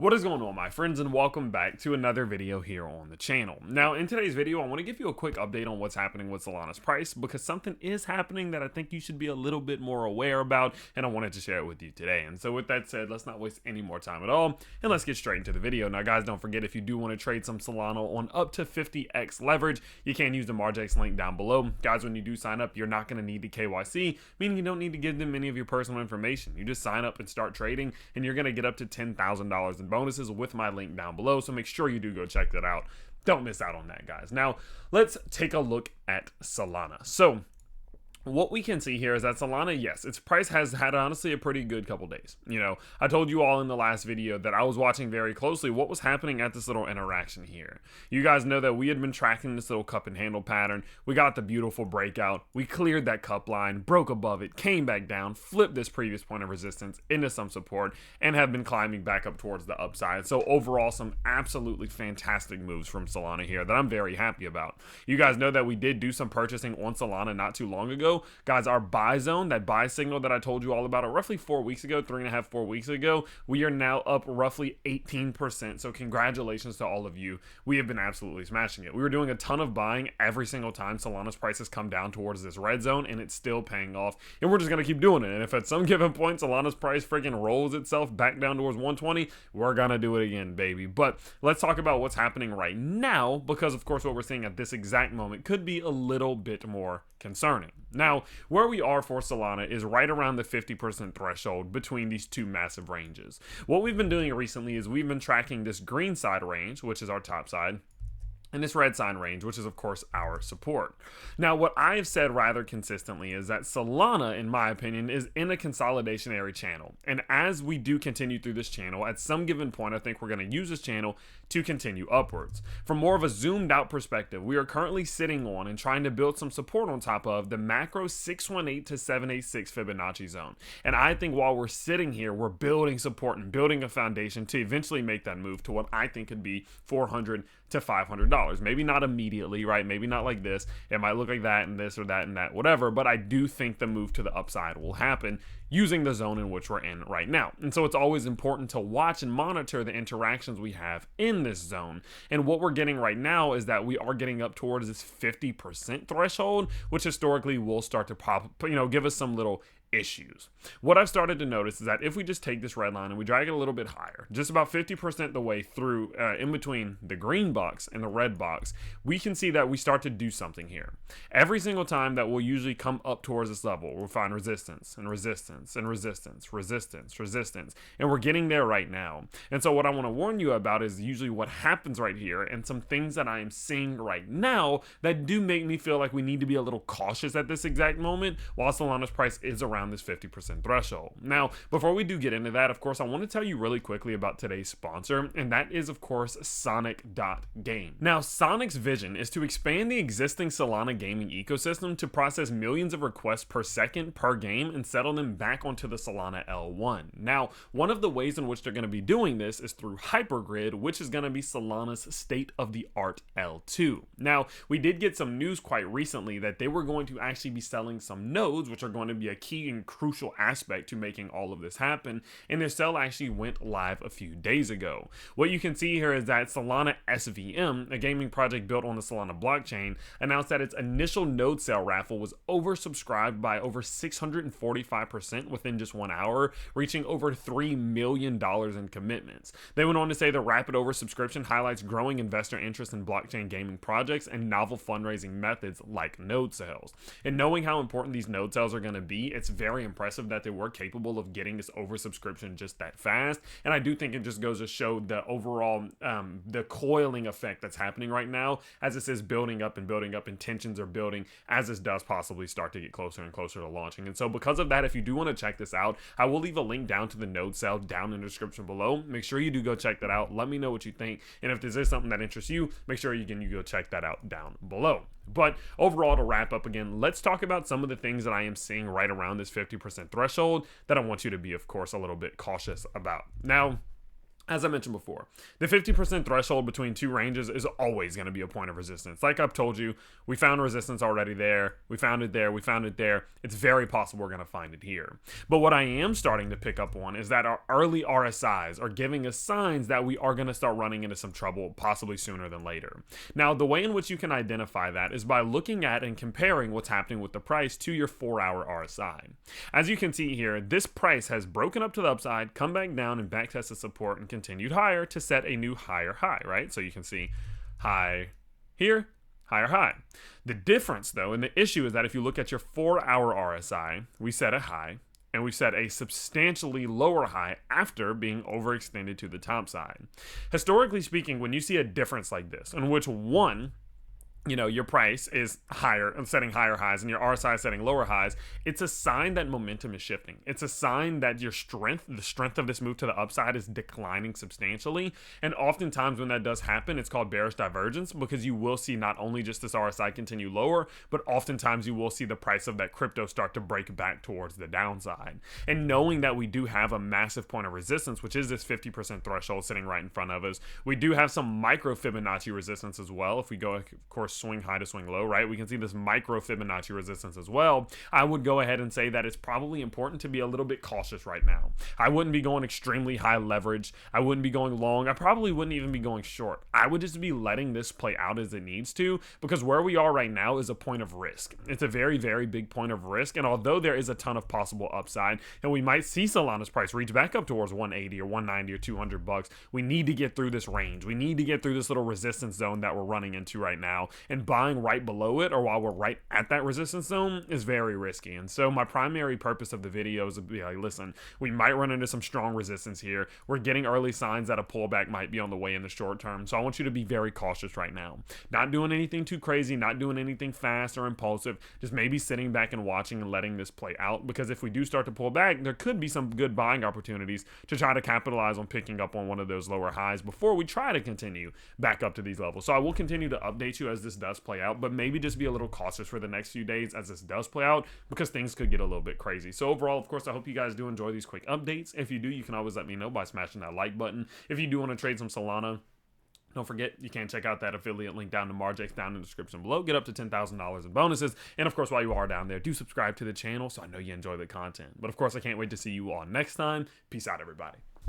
What is going on, my friends, and welcome back to another video here on the channel. Now, in today's video, I want to give you a quick update on what's happening with Solana's price, because something is happening that I think you should be a little bit more aware about, and I wanted to share it with you today. And so with that said, let's not waste any more time at all, and let's get straight into the video. Now, guys, don't forget, if you do want to trade some Solana on up to 50x leverage, you can use the Margex link down below. Guys, when you do sign up, you're not going to need the KYC, meaning you don't need to give them any of your personal information. You just sign up and start trading, and you're going to get up to $10,000 in bonuses with my link down below, so make sure you do go check that out. Don't miss out on that, guys. Now, let's take a look at Solana. So what we can see here is that Solana, yes, its price has had honestly a pretty good couple days. You know, I told you all in the last video that I was watching very closely what was happening at this little interaction here. You guys know that we had been tracking this little cup and handle pattern. We got the beautiful breakout. We cleared that cup line, broke above it, came back down, flipped this previous point of resistance into some support, and have been climbing back up towards the upside. So overall, some absolutely fantastic moves from Solana here that I'm very happy about. You guys know that we did do some purchasing on Solana not too long ago. Guys, our buy zone, that buy signal that I told you all about roughly 4 weeks ago, 4 weeks ago, we are now up roughly 18%. So congratulations to all of you. We have been absolutely smashing it. We were doing a ton of buying every single time Solana's price has come down towards this red zone, and it's still paying off. And we're just going to keep doing it. And if at some given point Solana's price freaking rolls itself back down towards 120, we're going to do it again, baby. But let's talk about what's happening right now, because of course what we're seeing at this exact moment could be a little bit more concerning. Now, where we are for Solana is right around the 50% threshold between these two massive ranges. What we've been doing recently is we've been tracking this green side range, which is our top side, and this red sign range, which is of course our support. Now, what I've said rather consistently is that Solana, in my opinion, is in a consolidationary channel. And as we do continue through this channel, at some given point, I think we're going to use this channel to continue upwards. From more of a zoomed out perspective, we are currently sitting on and trying to build some support on top of the macro 618 to 786 Fibonacci zone. And I think while we're sitting here, we're building support and building a foundation to eventually make that move to what I think could be $400 to $500. Maybe not immediately, right? Maybe not like this. It might look like that and this or that and that, whatever. But I do think the move to the upside will happen using the zone in which we're in right now. And so it's always important to watch and monitor the interactions we have in this zone. And what we're getting right now is that we are getting up towards this 50% threshold, which historically will start to give us some little issues. What I've started to notice is that if we just take this red line and we drag it a little bit higher, just about 50% the way through, in between the green box and the red box, we can see that we start to do something here. Every single time that we'll usually come up towards this level, we'll find resistance and resistance and resistance, resistance, resistance, and we're getting there right now. And so what I want to warn you about is usually what happens right here, and some things that I am seeing right now that do make me feel like we need to be a little cautious at this exact moment while Solana's price is around this 50% threshold. Now, before we do get into that, of course, I want to tell you really quickly about today's sponsor, and that is, of course, Sonic.game. Now, Sonic's vision is to expand the existing Solana gaming ecosystem to process millions of requests per second per game and settle them back onto the Solana L1. Now, one of the ways in which they're going to be doing this is through Hypergrid, which is going to be Solana's state-of-the-art L2. Now, we did get some news quite recently that they were going to actually be selling some nodes, which are going to be a key and crucial aspect to making all of this happen, and their sale actually went live a few days ago. What you can see here is that Solana SVM, a gaming project built on the Solana blockchain, announced that its initial node sale raffle was oversubscribed by over 645% within just 1 hour, reaching over $3 million in commitments. They went on to say the rapid oversubscription highlights growing investor interest in blockchain gaming projects and novel fundraising methods like node sales. And knowing how important these node sales are going to be, it's very impressive that they were capable of getting this oversubscription just that fast. And I do think it just goes to show the overall the coiling effect that's happening right now as this is building up and building up, and tensions are building as this does possibly start to get closer and closer to launching. And so because of that, if you do want to check this out, I will leave a link down to the node sale down in the description below. Make sure you do go check that out. Let me know what you think, and if this is something that interests you, make sure you go check that out down below. But overall, to wrap up again, let's talk about some of the things that I am seeing right around this 50% threshold that I want you to be, of course, a little bit cautious about. Now, As I mentioned before, the 50% threshold between two ranges is always going to be a point of resistance. Like I've told you, we found resistance already there. We found it there. We found it there. It's very possible we're going to find it here. But what I am starting to pick up on is that our early RSIs are giving us signs that we are going to start running into some trouble, possibly sooner than later. Now, the way in which you can identify that is by looking at and comparing what's happening with the price to your 4-hour RSI. As you can see here, this price has broken up to the upside, come back down, and back tested support and continued higher to set a new higher high, right? So you can see high here, higher high. The difference though, and the issue is that if you look at your 4-hour RSI, we set a high and we set a substantially lower high after being overextended to the top side. Historically speaking, when you see a difference like this, in which one, your price is higher and setting higher highs and your RSI is setting lower highs, it's a sign that momentum is shifting. It's a sign that the strength of this move to the upside is declining substantially. And oftentimes when that does happen, it's called bearish divergence, because you will see not only just this RSI continue lower, but oftentimes you will see the price of that crypto start to break back towards the downside. And knowing that we do have a massive point of resistance, which is this 50% threshold sitting right in front of us, we do have some micro Fibonacci resistance as well. If we go, of course, swing high to swing low, right? We can see this micro Fibonacci resistance as well. I would go ahead and say that it's probably important to be a little bit cautious right now. I wouldn't be going extremely high leverage. I wouldn't be going long. I probably wouldn't even be going short. I would just be letting this play out as it needs to, because where we are right now is a point of risk. It's a very, very big point of risk. And although there is a ton of possible upside, and we might see Solana's price reach back up towards 180 or 190 or 200 bucks, we need to get through this range. We need to get through this little resistance zone that we're running into right now. And buying right below it or while we're right at that resistance zone is very risky. And so my primary purpose of the video is to be like, listen, we might run into some strong resistance here. We're getting early signs that a pullback might be on the way in the short term. So I want you to be very cautious right now. Not doing anything too crazy, not doing anything fast or impulsive, just maybe sitting back and watching and letting this play out. Because if we do start to pull back, there could be some good buying opportunities to try to capitalize on picking up on one of those lower highs before we try to continue back up to these levels. So I will continue to update you as this does play out, but maybe just be a little cautious for the next few days as this does play out, because things could get a little bit crazy. So overall, of course, I hope you guys do enjoy these quick updates. If you do, you can always let me know by smashing that like button. If you do want to trade some Solana, don't forget, you can check out that affiliate link down to Marjex down in the description below. Get up to $10,000 in bonuses. And of course, while you are down there, do subscribe to the channel so I know you enjoy the content. But of course, I can't wait to see you all next time. Peace out, everybody.